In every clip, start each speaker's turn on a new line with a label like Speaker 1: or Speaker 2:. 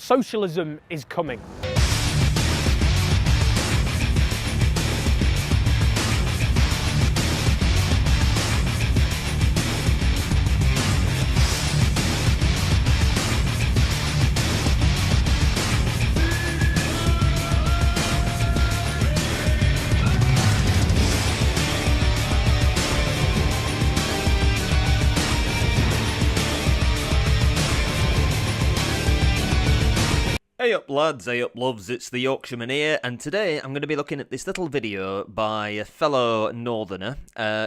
Speaker 1: Socialism is coming.
Speaker 2: Hey up lads, hey up loves, it's the Yorkshireman here, and today I'm going to be looking at this little video by a fellow northerner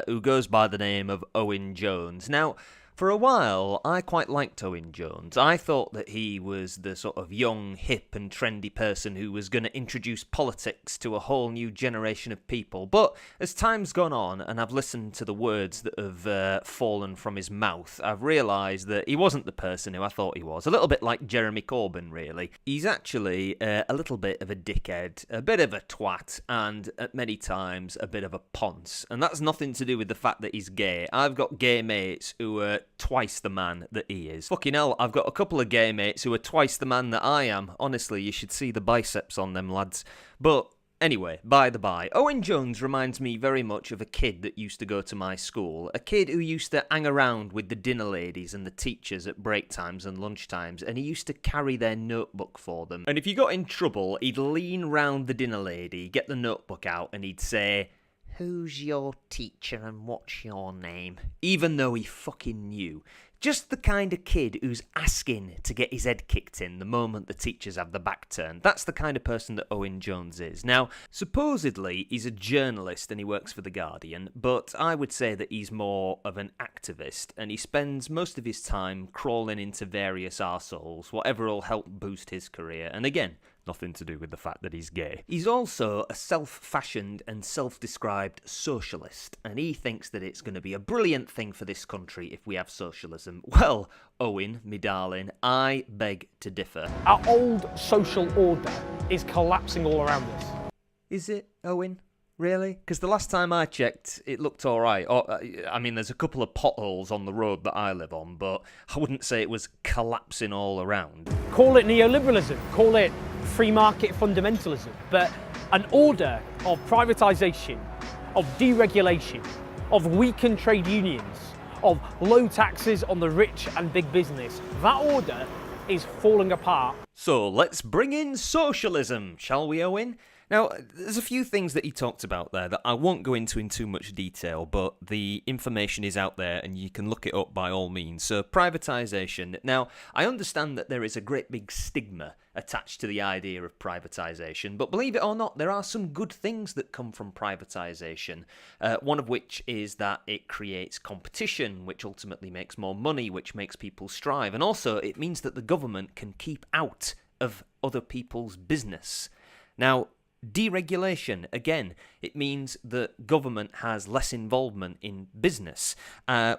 Speaker 2: who goes by the name of Owen Jones. Now, for a while, I quite liked Owen Jones. I thought that he was the sort of young, hip and trendy person who was going to introduce politics to a whole new generation of people. But as time's gone on and I've listened to the words that have fallen from his mouth, I've realised that he wasn't the person who I thought he was. A little bit like Jeremy Corbyn, really. He's actually a little bit of a dickhead, a bit of a twat, and at many times a bit of a ponce. And that's nothing to do with the fact that he's gay. I've got gay mates who are twice the man that he is. Fucking hell, I've got a couple of gay mates who are twice the man that I am. Honestly, you should see the biceps on them lads. But anyway, by the by, Owen Jones reminds me very much of a kid that used to go to my school. A kid who used to hang around with the dinner ladies and the teachers at break times and lunch times, and he used to carry their notebook for them. And if you got in trouble, he'd lean round the dinner lady, get the notebook out, and he'd say, "Who's your teacher and what's your name?" Even though he fucking knew. Just the kind of kid who's asking to get his head kicked in the moment the teachers have the back turned. That's the kind of person that Owen Jones is. Now, supposedly he's a journalist and he works for The Guardian, but I would say that he's more of an activist, and he spends most of his time crawling into various arseholes, whatever will help boost his career. And again, nothing to do with the fact that he's gay. He's also a self-fashioned and self-described socialist, and he thinks that it's going to be a brilliant thing for this country if we have socialism. Well, Owen, me darling, I beg to differ.
Speaker 1: Our old social order is collapsing all around us.
Speaker 2: Is it, Owen? Really? Because the last time I checked, it looked alright. I mean, there's a couple of potholes on the road that I live on, but I wouldn't say it was collapsing all around.
Speaker 1: Call it neoliberalism, call it free market fundamentalism, but an order of privatisation, of deregulation, of weakened trade unions, of low taxes on the rich and big business, that order is falling apart.
Speaker 2: So let's bring in socialism, shall we, Owen? Now, there's a few things that he talked about there that I won't go into in too much detail, but the information is out there and you can look it up by all means. So, privatisation. Now, I understand that there is a great big stigma attached to the idea of privatisation, but believe it or not, there are some good things that come from privatisation. One of which is that it creates competition, which ultimately makes more money, which makes people strive. And also, it means that the government can keep out of other people's business. Now, deregulation, again, it means that government has less involvement in business.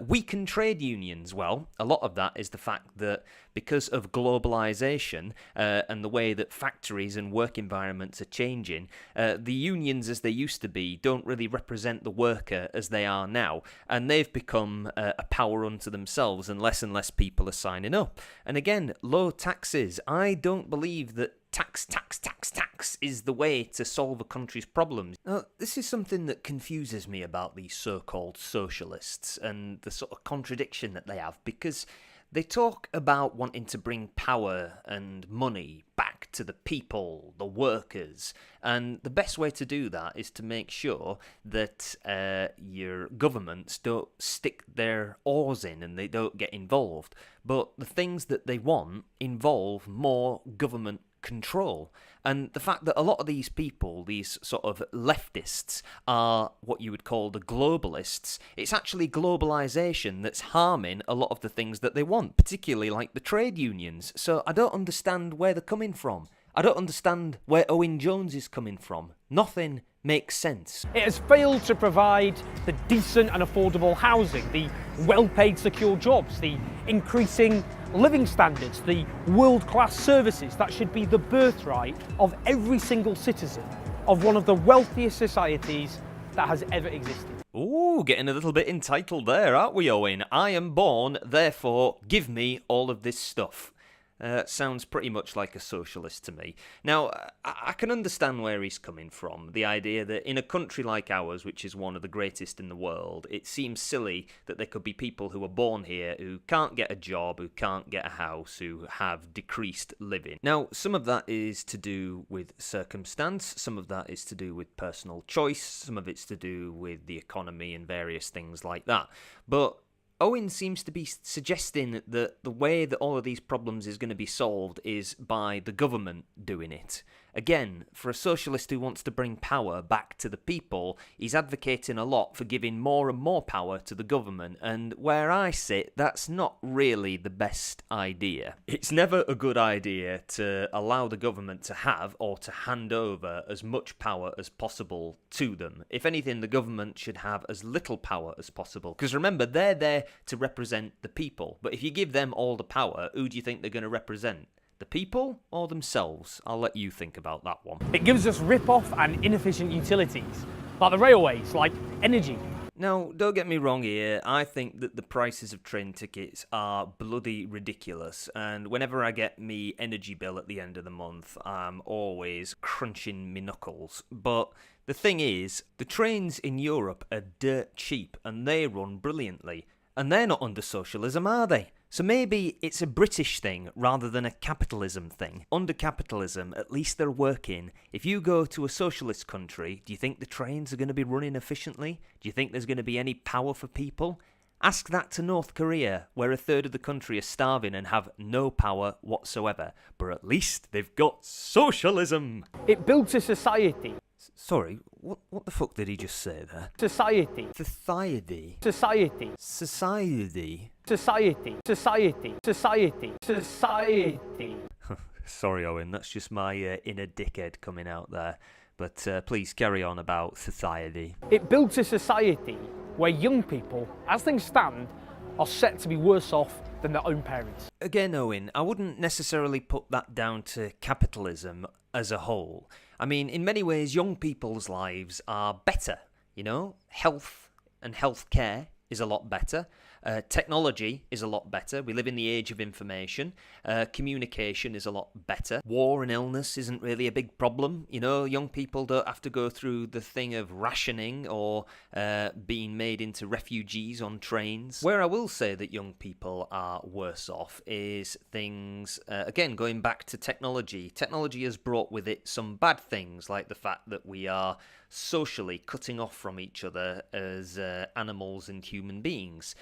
Speaker 2: Weakened trade unions, well, a lot of that is the fact that because of globalisation and the way that factories and work environments are changing, the unions as they used to be don't really represent the worker as they are now, and they've become a power unto themselves, and less people are signing up. And again, low taxes. I don't believe that tax is the way to solve a country's problems. Now, this is something that confuses me about these so-called socialists and the sort of contradiction that they have, because they talk about wanting to bring power and money back to the people, the workers, and the best way to do that is to make sure that your governments don't stick their oars in and they don't get involved. But the things that they want involve more government control. And the fact that a lot of these people, these sort of leftists, are what you would call the globalists, it's actually globalisation that's harming a lot of the things that they want, particularly like the trade unions. So I don't understand where they're coming from. I don't understand where Owen Jones is coming from. Nothing makes sense.
Speaker 1: It has failed to provide the decent and affordable housing, the well-paid secure jobs, the increasing living standards, the world-class services that should be the birthright of every single citizen of one of the wealthiest societies that has ever existed.
Speaker 2: Ooh, getting a little bit entitled there, aren't we, Owen? I am born, therefore give me all of this stuff. Sounds pretty much like a socialist to me. Now, I can understand where he's coming from. The idea that in a country like ours, which is one of the greatest in the world, it seems silly that there could be people who are born here who can't get a job, who can't get a house, who have decreased living. Now, some of that is to do with circumstance, some of that is to do with personal choice, some of it's to do with the economy and various things like that. But Owen seems to be suggesting that the way that all of these problems is going to be solved is by the government doing it. Again, for a socialist who wants to bring power back to the people, he's advocating a lot for giving more and more power to the government, and where I sit, that's not really the best idea. It's never a good idea to allow the government to have or to hand over as much power as possible to them. If anything, the government should have as little power as possible, because remember, they're there to represent the people, but if you give them all the power, who do you think they're going to represent? The people or themselves? I'll let you think about that one.
Speaker 1: It gives us rip-off and inefficient utilities, like the railways, like energy.
Speaker 2: Now, don't get me wrong here, I think that the prices of train tickets are bloody ridiculous, and whenever I get me energy bill at the end of the month, I'm always crunching me knuckles. But the thing is, the trains in Europe are dirt cheap, and they run brilliantly. And they're not under socialism, are they? So maybe it's a British thing rather than a capitalism thing. Under capitalism, at least they're working. If you go to a socialist country, do you think the trains are going to be running efficiently? Do you think there's going to be any power for people? Ask that to North Korea, where a third of the country are starving and have no power whatsoever. But at least they've got socialism.
Speaker 1: It builds a society.
Speaker 2: Sorry, what the fuck did he just say there?
Speaker 1: Society.
Speaker 2: Society.
Speaker 1: Society.
Speaker 2: Society.
Speaker 1: Society. Society. Society. Society.
Speaker 2: Sorry, Owen, that's just my inner dickhead coming out there. But please carry on about society.
Speaker 1: It builds a society where young people, as things stand, are set to be worse off than their own parents.
Speaker 2: Again, Owen, I wouldn't necessarily put that down to capitalism as a whole. I mean, in many ways, young people's lives are better, you know? Health and healthcare is a lot better. Technology is a lot better. We live in the age of information. Communication is a lot better. War and illness isn't really a big problem. You know, young people don't have to go through the thing of rationing or being made into refugees on trains. Where I will say that young people are worse off is things, again, going back to technology. Technology has brought with it some bad things, like the fact that we are socially cutting off from each other as animals and human beings.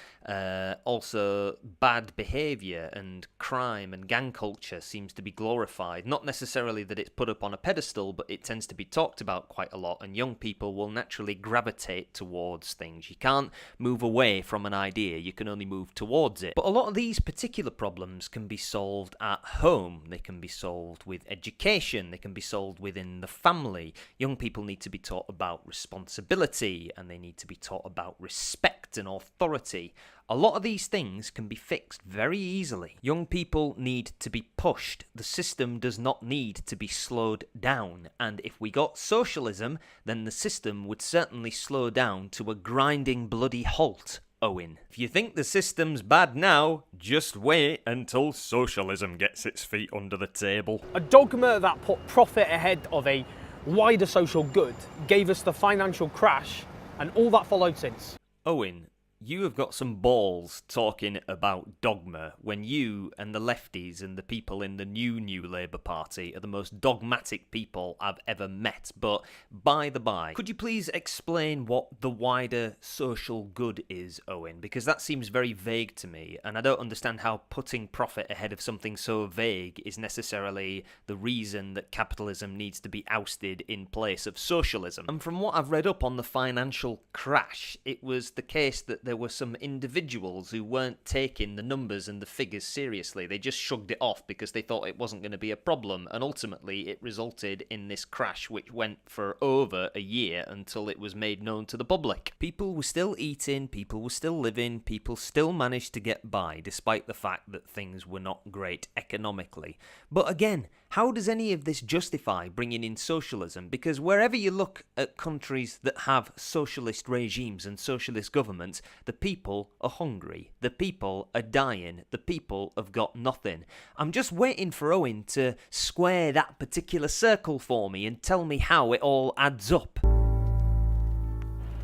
Speaker 2: Also, bad behaviour and crime and gang culture seems to be glorified. Not necessarily that it's put up on a pedestal, but it tends to be talked about quite a lot, and young people will naturally gravitate towards things. You can't move away from an idea, you can only move towards it. But a lot of these particular problems can be solved at home. They can be solved with education, they can be solved within the family. Young people need to be taught about responsibility, and they need to be taught about respect and authority. A lot of these things can be fixed very easily. Young people need to be pushed. The system does not need to be slowed down. And if we got socialism, then the system would certainly slow down to a grinding bloody halt. Owen, if you think the system's bad now, just wait until socialism gets its feet under the table.
Speaker 1: A dogma that put profit ahead of a wider social good gave us the financial crash and all that followed since.
Speaker 2: Owen, you have got some balls talking about dogma when you and the lefties and the people in the new Labour Party are the most dogmatic people I've ever met. But by the by, could you please explain what the wider social good is, Owen? Because that seems very vague to me, and I don't understand how putting profit ahead of something so vague is necessarily the reason that capitalism needs to be ousted in place of socialism. And from what I've read up on the financial crash, it was the case that there were some individuals who weren't taking the numbers and the figures seriously. They just shrugged it off because they thought it wasn't going to be a problem, and ultimately it resulted in this crash which went for over a year until it was made known to the public. People were still eating, people were still living, people still managed to get by despite the fact that things were not great economically. But again, How does any of this justify bringing in socialism? Because wherever you look at countries that have socialist regimes and socialist governments, the people are hungry, the people are dying, the people have got nothing. I'm just waiting for Owen to square that particular circle for me and tell me how it all adds up.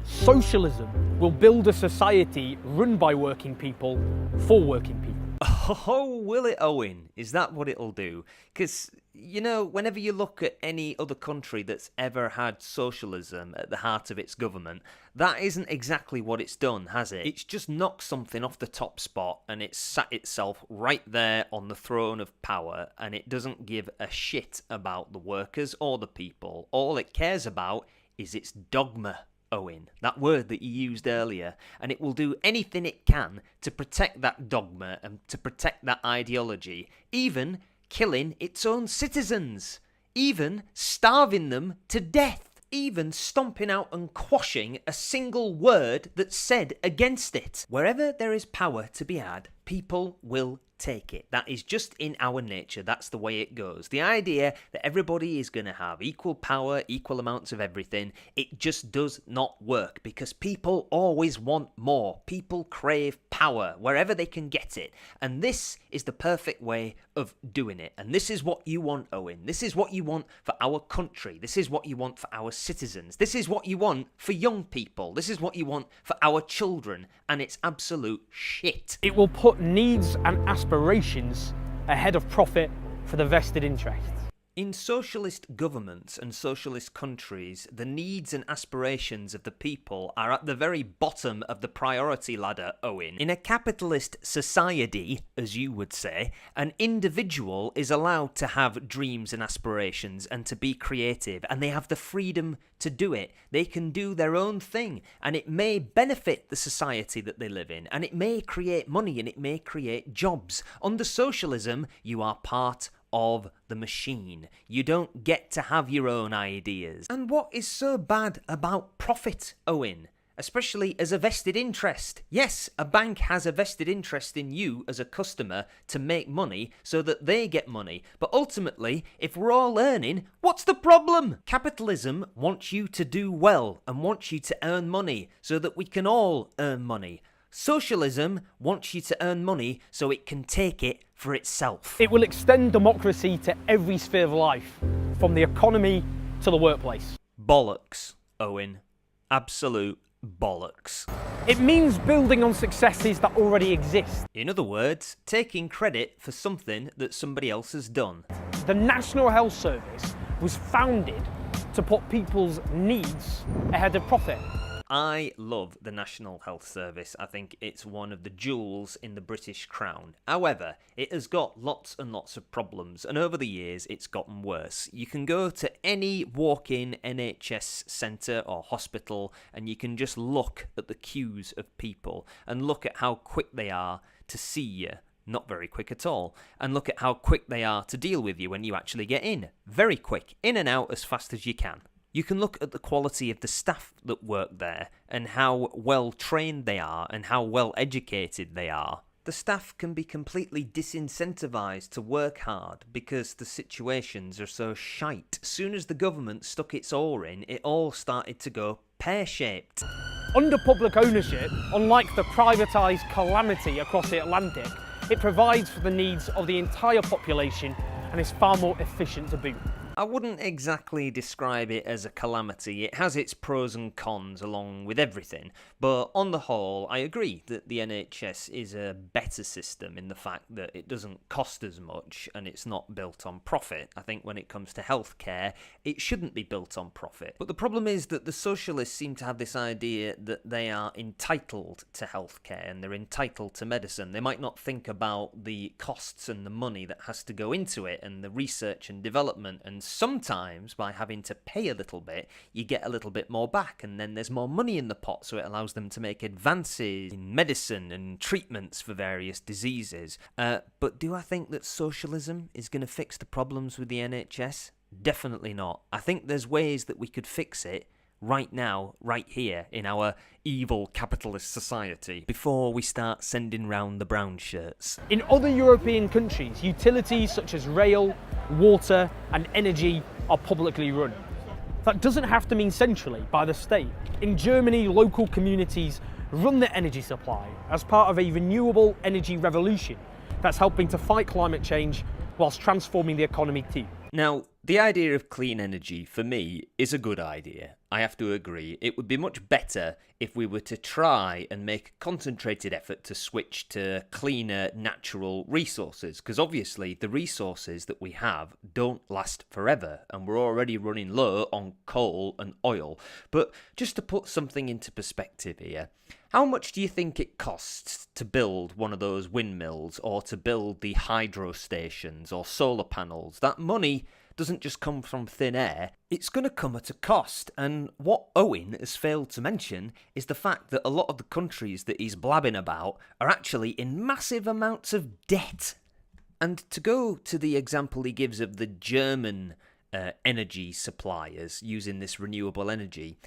Speaker 1: Socialism will build a society run by working people for working people.
Speaker 2: Oh, will it, Owen? Is that what it'll do? Because, you know, whenever you look at any other country that's ever had socialism at the heart of its government, that isn't exactly what it's done, has it? It's just knocked something off the top spot and it's sat itself right there on the throne of power, and it doesn't give a shit about the workers or the people. All it cares about is its dogma. Owen, that word that you used earlier, and it will do anything it can to protect that dogma and to protect that ideology, even killing its own citizens, even starving them to death, even stomping out and quashing a single word that's said against it. Wherever there is power to be had, people will take it. That is just in our nature. That's the way it goes. The idea that everybody is going to have equal power, equal amounts of everything, it just does not work because people always want more. People crave power wherever they can get it. And this is the perfect way of doing it. And this is what you want, Owen. This is what you want for our country. This is what you want for our citizens. This is what you want for young people. This is what you want for our children. And it's absolute shit.
Speaker 1: It will put needs and aspirations ahead of profit for the vested interests.
Speaker 2: In socialist governments and socialist countries, the needs and aspirations of the people are at the very bottom of the priority ladder, Owen. In a capitalist society, as you would say, an individual is allowed to have dreams and aspirations and to be creative, and they have the freedom to do it. They can do their own thing, and it may benefit the society that they live in, and it may create money, and it may create jobs. Under socialism, you are part of the machine. You don't get to have your own ideas. And what is so bad about profit, Owen? Especially as a vested interest. Yes, a bank has a vested interest in you as a customer to make money so that they get money. But ultimately, if we're all earning, what's the problem? Capitalism wants you to do well and wants you to earn money so that we can all earn money. Socialism wants you to earn money so it can take it for itself.
Speaker 1: It will extend democracy to every sphere of life, from the economy to the workplace.
Speaker 2: Bollocks, Owen. Absolute bollocks.
Speaker 1: It means building on successes that already exist.
Speaker 2: In other words, taking credit for something that somebody else has done.
Speaker 1: The National Health Service was founded to put people's needs ahead of profit.
Speaker 2: I love the National Health Service. I think it's one of the jewels in the British crown. However, it has got lots and lots of problems, and over the years it's gotten worse. You can go to any walk-in NHS centre or hospital and you can just look at the queues of people and look at how quick they are to see you. Not very quick at all. And look at how quick they are to deal with you when you actually get in. Very quick. In and out as fast as you can. You can look at the quality of the staff that work there and how well trained they are and how well educated they are. The staff can be completely disincentivised to work hard because the situations are so shite. As soon as the government stuck its oar in, it all started to go pear-shaped.
Speaker 1: Under public ownership, unlike the privatised calamity across the Atlantic, it provides for the needs of the entire population and is far more efficient to boot.
Speaker 2: I wouldn't exactly describe it as a calamity. It has its pros and cons along with everything. But on the whole, I agree that the NHS is a better system in the fact that it doesn't cost as much and it's not built on profit. I think when it comes to healthcare, it shouldn't be built on profit. But the problem is that the socialists seem to have this idea that they are entitled to healthcare and they're entitled to medicine. They might not think about the costs and the money that has to go into it and the research and development, and sometimes by having to pay a little bit, you get a little bit more back, and then there's more money in the pot, so it allows them to make advances in medicine and treatments for various diseases. But do I think that socialism is going to fix the problems with the NHS? Definitely not. I think there's ways that we could fix it right now, right here, in our evil capitalist society, before we start sending round the brown shirts.
Speaker 1: In other European countries, utilities such as rail, water and energy are publicly run. That doesn't have to mean centrally by the state. In Germany, local communities run their energy supply as part of a renewable energy revolution that's helping to fight climate change whilst transforming the economy too.
Speaker 2: Now, the idea of clean energy, for me, is a good idea. I have to agree. It would be much better if we were to try and make a concentrated effort to switch to cleaner natural resources, because obviously the resources that we have don't last forever, and we're already running low on coal and oil. But just to put something into perspective here, how much do you think it costs to build one of those windmills, or to build the hydro stations or solar panels? That money doesn't just come from thin air, it's going to come at a cost. And what Owen has failed to mention is the fact that a lot of the countries that he's blabbing about are actually in massive amounts of debt. And to go to the example he gives of the German energy suppliers using this renewable energy,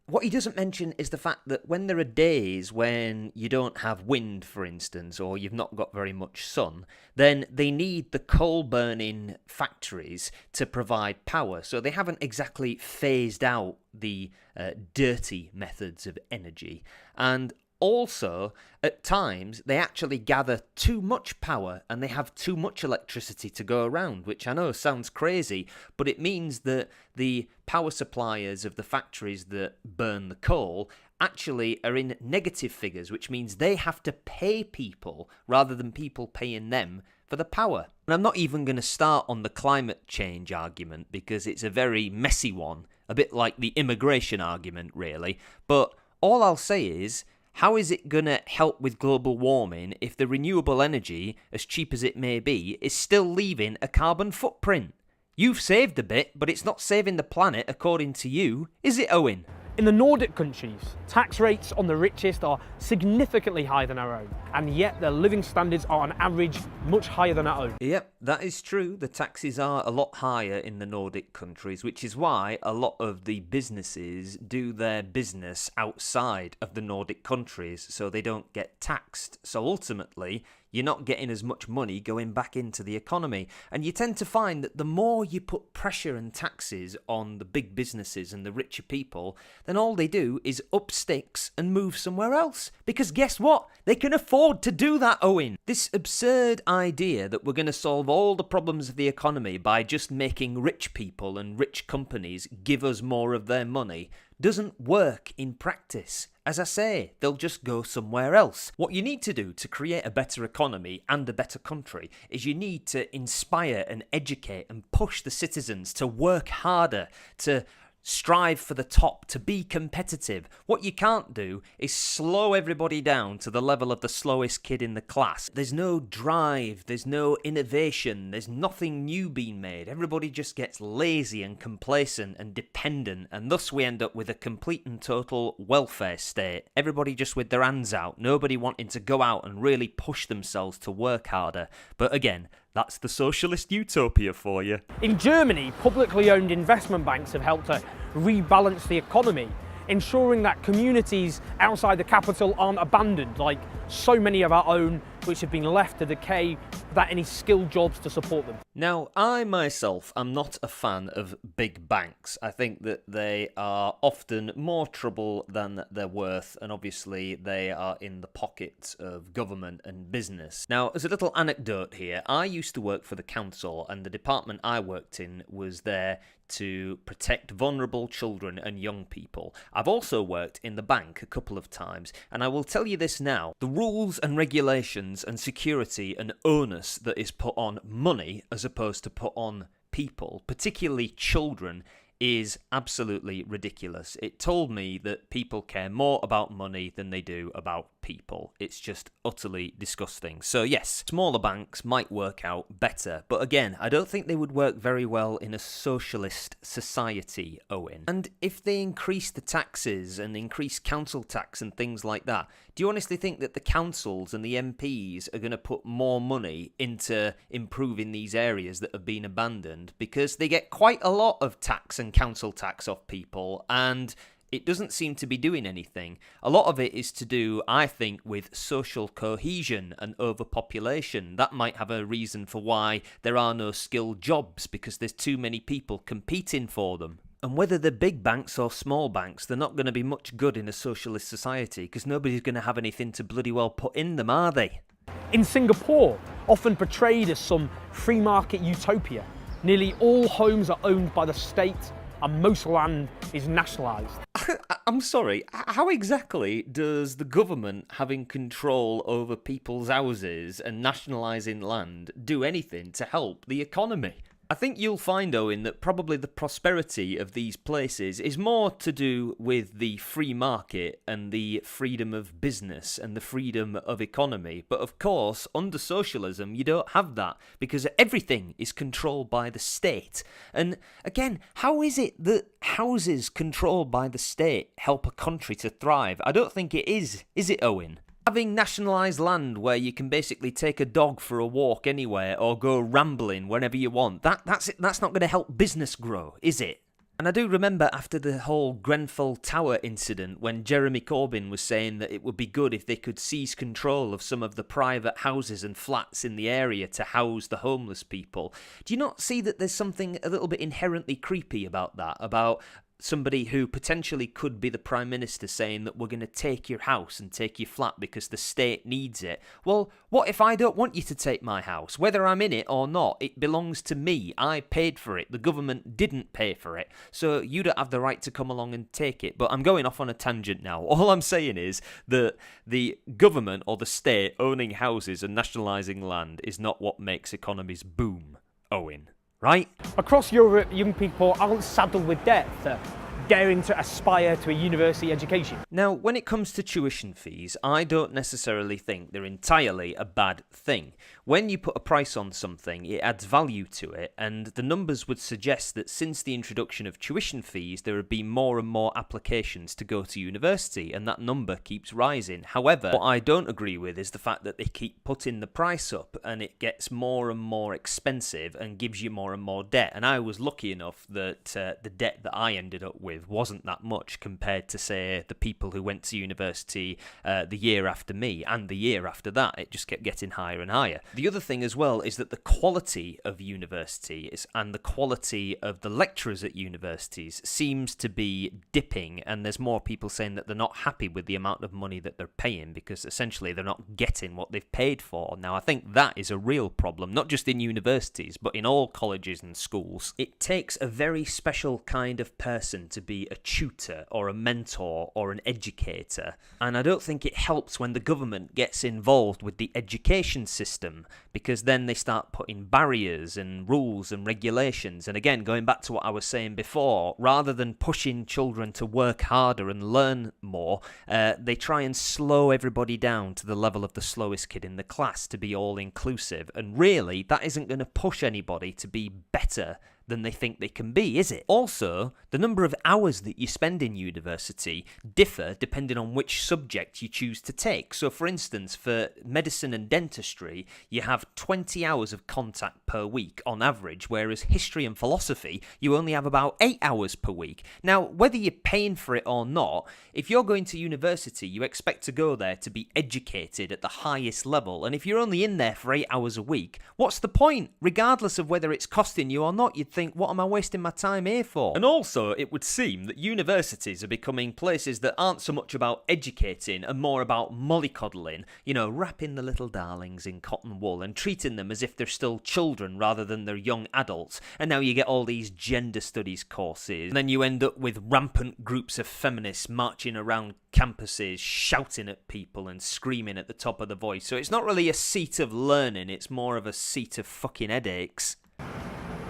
Speaker 2: what he doesn't mention is the fact that when there are days when you don't have wind, for instance, or you've not got very much sun, then they need the coal-burning factories to provide power. So they haven't exactly phased out the dirty methods of energy. And also, at times, they actually gather too much power and they have too much electricity to go around, which I know sounds crazy, but it means that the power suppliers of the factories that burn the coal actually are in negative figures, which means they have to pay people rather than people paying them for the power. And I'm not even going to start on the climate change argument because it's a very messy one, a bit like the immigration argument, really. But all I'll say is, how is it going to help with global warming if the renewable energy, as cheap as it may be, is still leaving a carbon footprint? You've saved a bit, but it's not saving the planet according to you, is it, Owen?
Speaker 1: In the Nordic countries, tax rates on the richest are significantly higher than our own, and yet their living standards are on average much higher than our own.
Speaker 2: Yep, that is true. The taxes are a lot higher in the Nordic countries, which is why a lot of the businesses do their business outside of the Nordic countries, so they don't get taxed. So ultimately, you're not getting as much money going back into the economy. And you tend to find that the more you put pressure and taxes on the big businesses and the richer people, then all they do is up sticks and move somewhere else. Because guess what? They can afford to do that, Owen. This absurd idea that we're going to solve all the problems of the economy by just making rich people and rich companies give us more of their money doesn't work in practice. As I say, they'll just go somewhere else. What you need to do to create a better economy and a better country is you need to inspire and educate and push the citizens to work harder, to strive for the top, to be competitive. What you can't do is slow everybody down to the level of the slowest kid in the class. There's no drive, there's no innovation, there's nothing new being made. Everybody just gets lazy and complacent and dependent, and thus we end up with a complete and total welfare state. Everybody just with their hands out, nobody wanting to go out and really push themselves to work harder. But again, that's the socialist utopia for you.
Speaker 1: In Germany, publicly owned investment banks have helped to rebalance the economy, ensuring that communities outside the capital aren't abandoned, like so many of our own, which have been left to decay without any skilled jobs to support them.
Speaker 2: Now, I myself am not a fan of big banks. I think that they are often more trouble than they're worth, and obviously they are in the pockets of government and business. Now, as a little anecdote here, I used to work for the council, and the department I worked in was there to protect vulnerable children and young people. I've also worked in the bank a couple of times, and I will tell you this now, the rules and regulations and security and onus that is put on money as opposed to put on people, particularly children, is absolutely ridiculous. It told me that people care more about money than they do about people. It's just utterly disgusting. So yes, smaller banks might work out better, but again, I don't think they would work very well in a socialist society, Owen. And if they increase the taxes and increase council tax and things like that, do you honestly think that the councils and the MPs are going to put more money into improving these areas that have been abandoned? Because they get quite a lot of tax and council tax off people, and it doesn't seem to be doing anything. A lot of it is to do, I think, with social cohesion and overpopulation. That might have a reason for why there are no skilled jobs, because there's too many people competing for them. And whether they're big banks or small banks, they're not going to be much good in a socialist society, because nobody's going to have anything to bloody well put in them, are they?
Speaker 1: In Singapore, often portrayed as some free market utopia, nearly all homes are owned by the state and most land is nationalised.
Speaker 2: I'm sorry, how exactly does the government having control over people's houses and nationalising land do anything to help the economy? I think you'll find, Owen, that probably the prosperity of these places is more to do with the free market and the freedom of business and the freedom of economy. But of course, under socialism, you don't have that, because everything is controlled by the state. And again, how is it that houses controlled by the state help a country to thrive? I don't think it is it, Owen? Having nationalised land where you can basically take a dog for a walk anywhere or go rambling whenever you want, that's not going to help business grow, is it? And I do remember after the whole Grenfell Tower incident when Jeremy Corbyn was saying that it would be good if they could seize control of some of the private houses and flats in the area to house the homeless people. Do you not see that there's something a little bit inherently creepy about that? About somebody who potentially could be the Prime Minister saying that we're going to take your house and take your flat because the state needs it. Well, what if I don't want you to take my house? Whether I'm in it or not, it belongs to me. I paid for it. The government didn't pay for it. So you don't have the right to come along and take it. But I'm going off on a tangent now. All I'm saying is that the government or the state owning houses and nationalising land is not what makes economies boom, Owen. Right?
Speaker 1: Across Europe, young people aren't saddled with debt, daring to aspire to a university education.
Speaker 2: Now, when it comes to tuition fees, I don't necessarily think they're entirely a bad thing. When you put a price on something, it adds value to it, and the numbers would suggest that since the introduction of tuition fees, there have been more and more applications to go to university, and that number keeps rising. However, what I don't agree with is the fact that they keep putting the price up, and it gets more and more expensive and gives you more and more debt. And I was lucky enough that the debt that I ended up with wasn't that much compared to, say, the people who went to university the year after me and the year after that. It just kept getting higher and higher. The other thing as well is that the quality of universities and the quality of the lecturers at universities seems to be dipping, and there's more people saying that they're not happy with the amount of money that they're paying because essentially they're not getting what they've paid for. Now, I think that is a real problem, not just in universities, but in all colleges and schools. It takes a very special kind of person to be a tutor or a mentor or an educator, and I don't think it helps when the government gets involved with the education system, because then they start putting barriers and rules and regulations. And again, going back to what I was saying before, rather than pushing children to work harder and learn more, they try and slow everybody down to the level of the slowest kid in the class to be all inclusive, and really that isn't going to push anybody to be better than they think they can be, is it? Also, the number of hours that you spend in university differ depending on which subject you choose to take. So, for instance, for medicine and dentistry, you have 20 hours of contact per week on average, whereas history and philosophy, you only have about 8 hours per week. Now, whether you're paying for it or not, if you're going to university, you expect to go there to be educated at the highest level, and if you're only in there for 8 hours a week, what's the point? Regardless of whether it's costing you or not, you'd think, what am I wasting my time here for? And also, it would seem that universities are becoming places that aren't so much about educating and more about mollycoddling, wrapping the little darlings in cotton wool and treating them as if they're still children rather than they're young adults. And now you get all these gender studies courses, and then you end up with rampant groups of feminists marching around campuses, shouting at people and screaming at the top of the voice. So it's not really a seat of learning, it's more of a seat of fucking headaches.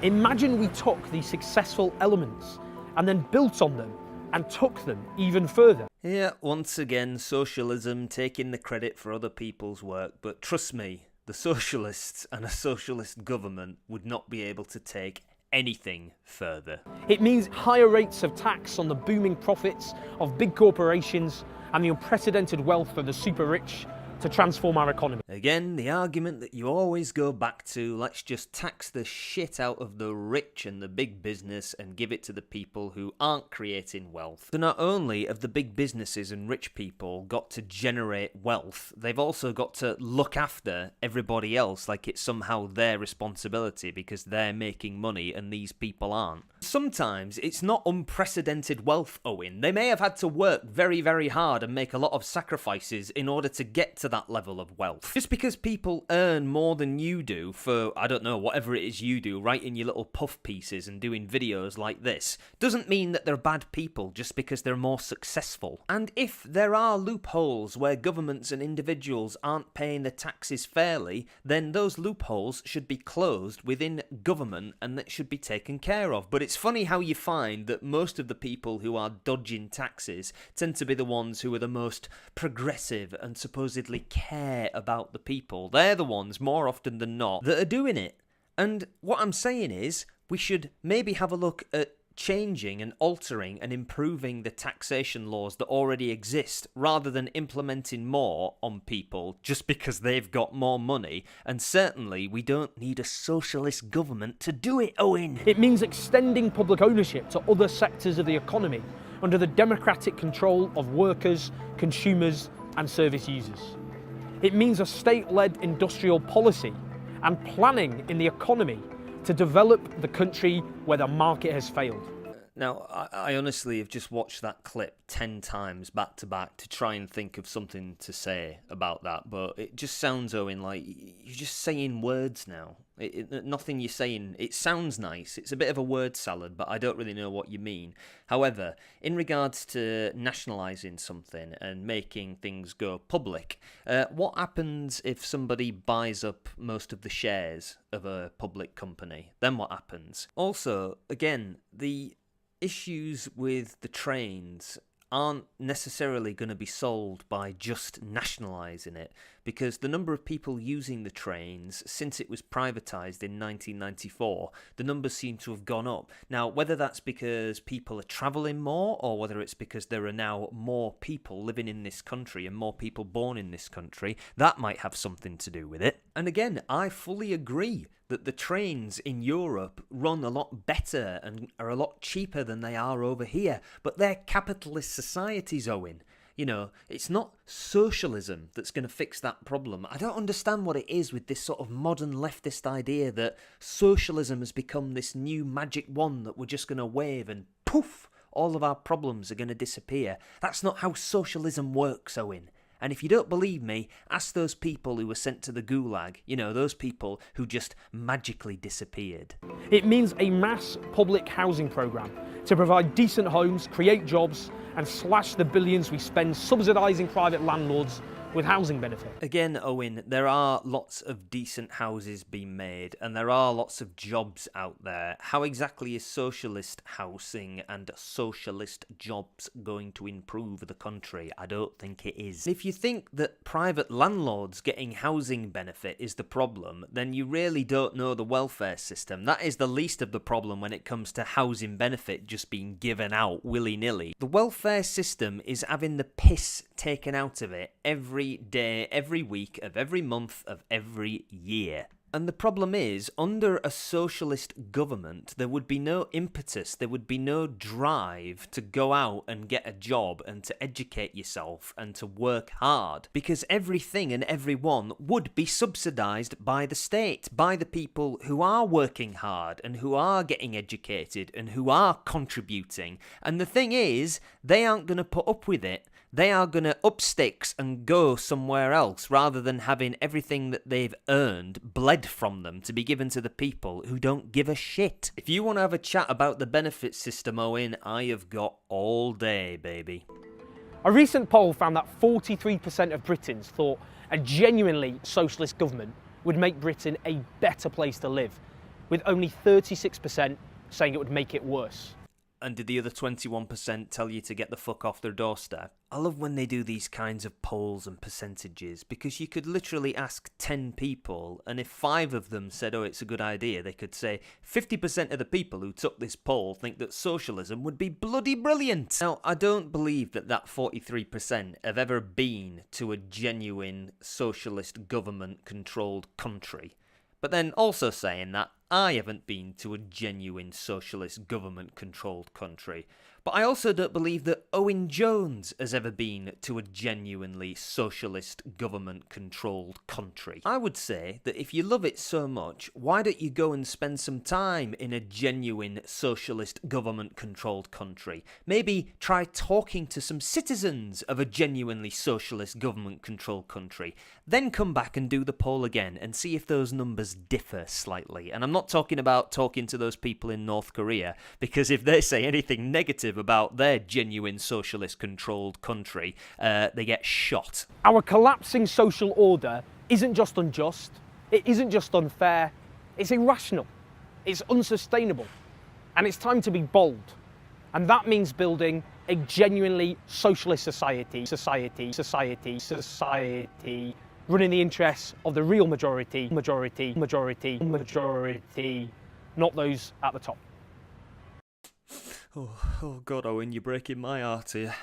Speaker 1: Imagine we took these successful elements and then built on them and took them even further.
Speaker 2: Yeah, once again, socialism taking the credit for other people's work, but trust me, the socialists and a socialist government would not be able to take anything further.
Speaker 1: It means higher rates of tax on the booming profits of big corporations and the unprecedented wealth of the super rich to transform our economy.
Speaker 2: Again, the argument that you always go back to, let's just tax the shit out of the rich and the big business and give it to the people who aren't creating wealth. So not only have the big businesses and rich people got to generate wealth, they've also got to look after everybody else like it's somehow their responsibility because they're making money and these people aren't. Sometimes it's not unprecedented wealth, Owen. They may have had to work very, very hard and make a lot of sacrifices in order to get to that level of wealth. Just because people earn more than you do for, I don't know, whatever it is you do, writing your little puff pieces and doing videos like this, doesn't mean that they're bad people just because they're more successful. And if there are loopholes where governments and individuals aren't paying the taxes fairly, then those loopholes should be closed within government and that should be taken care of. But it's funny how you find that most of the people who are dodging taxes tend to be the ones who are the most progressive and supposedly care about the people. They're the ones, more often than not, that are doing it. And what I'm saying is, we should maybe have a look at changing and altering and improving the taxation laws that already exist rather than implementing more on people just because they've got more money. And certainly we don't need a socialist government to do it, Owen.
Speaker 1: It means extending public ownership to other sectors of the economy under the democratic control of workers, consumers and service users. It means a state-led industrial policy and planning in the economy to develop the country where the market has failed.
Speaker 2: Now, I honestly have just watched that clip 10 times back to back to try and think of something to say about that, but it just sounds, Owen, like you're just saying words now. Nothing you're saying, it sounds nice, it's a bit of a word salad, but I don't really know what you mean. However, in regards to nationalising something and making things go public, what happens if somebody buys up most of the shares of a public company? Then what happens? Also, again, the issues with the trains aren't necessarily going to be solved by just nationalising it, because the number of people using the trains since it was privatised in 1994, the numbers seem to have gone up. Now, whether that's because people are travelling more or whether it's because there are now more people living in this country and more people born in this country, that might have something to do with it. And again, I fully agree that the trains in Europe run a lot better and are a lot cheaper than they are over here, but they're capitalist societies, Owen. You know, it's not socialism that's going to fix that problem. I don't understand what it is with this sort of modern leftist idea that socialism has become this new magic wand that we're just going to wave and poof, all of our problems are going to disappear. That's not how socialism works, Owen. And if you don't believe me, ask those people who were sent to the gulag, you know, those people who just magically disappeared.
Speaker 1: It means a mass public housing programme to provide decent homes, create jobs and slash the billions we spend subsidising private landlords with housing benefit.
Speaker 2: Again, Owen, there are lots of decent houses being made and there are lots of jobs out there. How exactly is socialist housing and socialist jobs going to improve the country? I don't think it is. If you think that private landlords getting housing benefit is the problem, then you really don't know the welfare system. That is the least of the problem when it comes to housing benefit just being given out willy-nilly. The welfare system is having the piss taken out of it every day, every week, of every month, of every year. And the problem is, under a socialist government, there would be no impetus, there would be no drive to go out and get a job and to educate yourself and to work hard, because everything and everyone would be subsidised by the state, by the people who are working hard and who are getting educated and who are contributing. And the thing is, they aren't going to put up with it. They are going to up sticks and go somewhere else rather than having everything that they've earned bled from them to be given to the people who don't give a shit. If you want to have a chat about the benefit system, Owen, I have got all day, baby.
Speaker 1: A recent poll found that 43% of Britons thought a genuinely socialist government would make Britain a better place to live, with only 36% saying it would make it worse.
Speaker 2: and did the other 21% tell you to get the fuck off their doorstep? I love when they do these kinds of polls and percentages, because you could literally ask 10 people, and if 5 of them said, oh, it's a good idea, they could say 50% of the people who took this poll think that socialism would be bloody brilliant. Now, I don't believe that that 43% have ever been to a genuine socialist government-controlled country. But then also saying that, I haven't been to a genuine socialist government-controlled country. But I also don't believe that Owen Jones has ever been to a genuinely socialist government-controlled country. I would say that if you love it so much, why don't you go and spend some time in a genuine socialist government-controlled country? Maybe try talking to some citizens of a genuinely socialist government-controlled country. Then come back and do the poll again and see if those numbers differ slightly. And I'm not talking about talking to those people in North Korea, because if they say anything negative about their genuine socialist controlled country, they get shot.
Speaker 1: Our collapsing social order isn't just unjust, it isn't just unfair, it's irrational, it's unsustainable, and it's time to be bold. And that means building a genuinely socialist society, running the interests of the real majority, not those at the top.
Speaker 2: Oh God, Owen, you're breaking my heart here.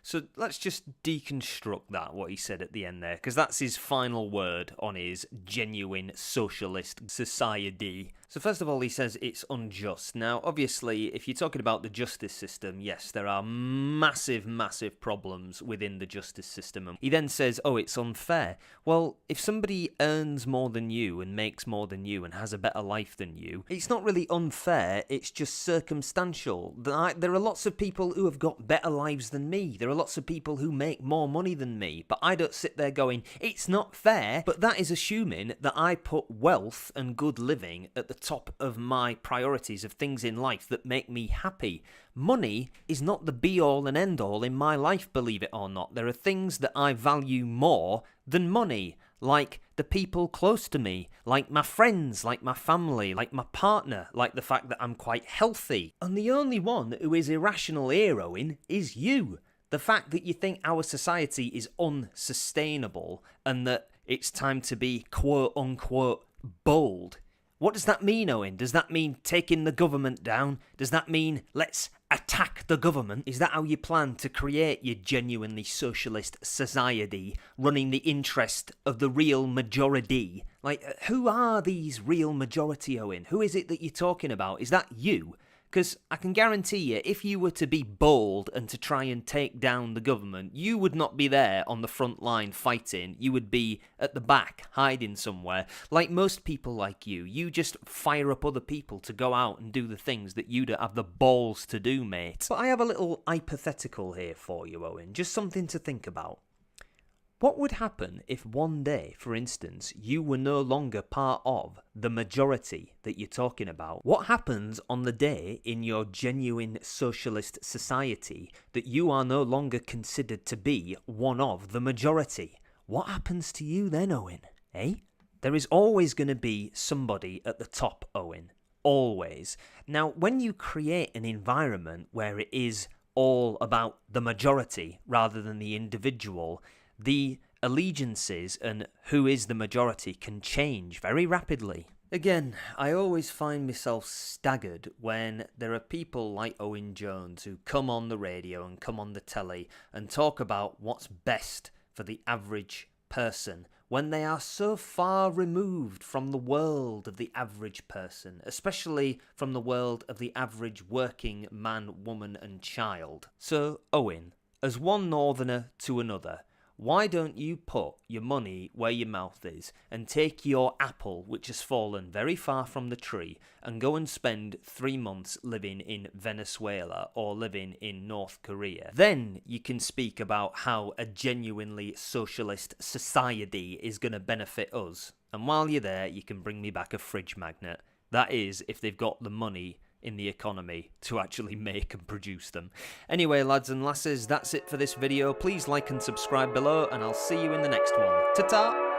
Speaker 2: So let's just deconstruct that, what he said at the end there, because that's his final word on his genuine socialist society. So first of all, he says it's unjust. Now, obviously, if you're talking about the justice system, yes, there are massive, massive problems within the justice system. He then says, oh, it's unfair. Well, if somebody earns more than you and makes more than you and has a better life than you, it's not really unfair, it's just circumstantial. There are lots of people who have got better lives than me. There are lots of people who make more money than me, but I don't sit there going, it's not fair, but that is assuming that I put wealth and good living at the top of my priorities of things in life that make me happy. Money is not the be-all and end-all in my life, believe it or not. There are things that I value more than money, like the people close to me, like my friends, like my family, like my partner, like the fact that I'm quite healthy. And the only one who is irrational here, Owen, is you. The fact that you think our society is unsustainable and that it's time to be quote-unquote bold. What does that mean, Owen? Does that mean taking the government down? Does that mean let's attack the government? Is that how you plan to create your genuinely socialist society, running the interest of the real majority? Like, who are these real majority, Owen? Who is it that you're talking about? Is that you? Because I can guarantee you, if you were to be bold and to try and take down the government, you would not be there on the front line fighting. You would be at the back, hiding somewhere. Like most people like you just fire up other people to go out and do the things that you don't have the balls to do, mate. But I have a little hypothetical here for you, Owen. Just something to think about. What would happen if one day, for instance, you were no longer part of the majority that you're talking about? What happens on the day in your genuine socialist society that you are no longer considered to be one of the majority? What happens to you then, Owen? Eh? There is always going to be somebody at the top, Owen. Always. Now, when you create an environment where it is all about the majority rather than the individual, the allegiances and who is the majority can change very rapidly. Again, I always find myself staggered when there are people like Owen Jones who come on the radio and come on the telly and talk about what's best for the average person when they are so far removed from the world of the average person, especially from the world of the average working man, woman and child. So, Owen, as one northerner to another, why don't you put your money where your mouth is and take your apple, which has fallen very far from the tree, and go and spend 3 months living in Venezuela or living in North Korea? Then you can speak about how a genuinely socialist society is going to benefit us. And while you're there, you can bring me back a fridge magnet. That is, if they've got the money in the economy to actually make and produce them. Anyway, lads and lasses, that's it for this video. Please like and subscribe below, and I'll see you in the next one. Ta-ta!